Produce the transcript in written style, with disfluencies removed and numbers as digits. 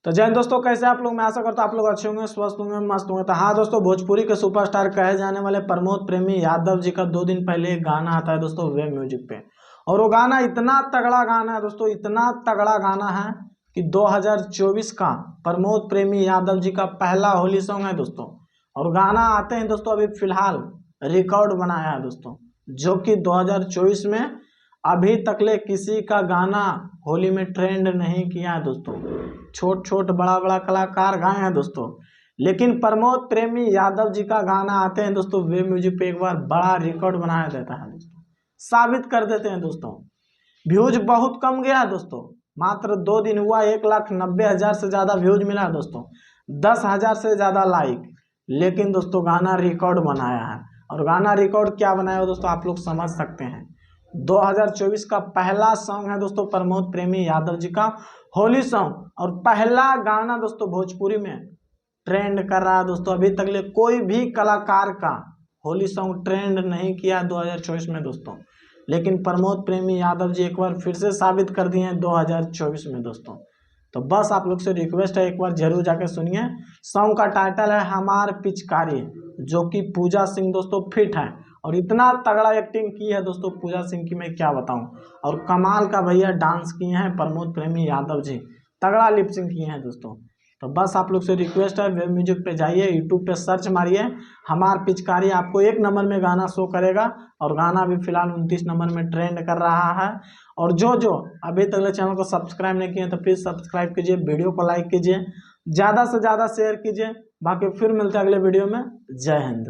तो जय हिंद दोस्तों, कैसे आप लोग। मैं आशा करता हूं आप लोग अच्छे होंगे, स्वस्थ होंगे, मस्त होंगे। तो हाँ दोस्तों, भोजपुरी के सुपरस्टार कहे जाने वाले प्रमोद प्रेमी यादव जी का 2 दिन पहले एक गाना आता है दोस्तों वेब म्यूजिक पे। और वो गाना इतना तगड़ा गाना है दोस्तों, इतना तगड़ा गाना है कि 2024 का प्रमोद प्रेमी यादव जी का पहला होली सॉन्ग है दोस्तों। और गाना आते हैं दोस्तों अभी फिलहाल रिकॉर्ड बनाया है दोस्तों, जो कि 2024 में अभी तकले किसी का गाना होली में ट्रेंड नहीं किया है दोस्तों। छोट छोट बड़ा बड़ा कलाकार गाए हैं दोस्तों, लेकिन प्रमोद प्रेमी यादव जी का गाना आते हैं दोस्तों वेब म्यूजिक पे एक बार बड़ा रिकॉर्ड बनाया देता है दोस्तों, साबित कर देते हैं दोस्तों। व्यूज बहुत कम गया है दोस्तों, मात्र 2 दिन हुआ 1,90,000 से ज्यादा व्यूज मिला है दोस्तों, 10,000 से ज्यादा लाइक। लेकिन दोस्तों गाना रिकॉर्ड बनाया है, और गाना रिकॉर्ड क्या बनाया है दोस्तों आप लोग समझ सकते हैं। 2024 का पहला सॉन्ग है दोस्तों प्रमोद प्रेमी यादव जी का होली सॉन्ग, और पहला गाना दोस्तों भोजपुरी में ट्रेंड कर रहा है दोस्तों। अभी तक ले कोई भी कलाकार का होली सॉन्ग ट्रेंड नहीं किया 2024 में दोस्तों, लेकिन प्रमोद प्रेमी यादव जी एक बार फिर से साबित कर दिए हैं 2024 में दोस्तों। तो बस आप लोग से रिक्वेस्ट है, एक बार जरूर जाके सुनिए। सॉन्ग का टाइटल है हमार पिचकारी, जो कि पूजा सिंह दोस्तों फिट है, और इतना तगड़ा एक्टिंग की है दोस्तों पूजा सिंह की मैं क्या बताऊं। और कमाल का भैया डांस किए हैं प्रमोद प्रेमी यादव जी, तगड़ा लिपसिंग किए हैं दोस्तों। तो बस आप लोग से रिक्वेस्ट है, वेब म्यूजिक पे जाइए, यूट्यूब पे सर्च मारिए हमार पिचकारी, आपको 1 नंबर में गाना शो करेगा। और गाना भी फिलहाल 29 नंबर में ट्रेंड कर रहा है। और जो अभी तक चैनल को सब्सक्राइब नहीं किए तो प्लीज सब्सक्राइब कीजिए, वीडियो को लाइक कीजिए, ज़्यादा से ज़्यादा शेयर कीजिए। बाकी फिर मिलते हैं अगले वीडियो में। जय हिंद।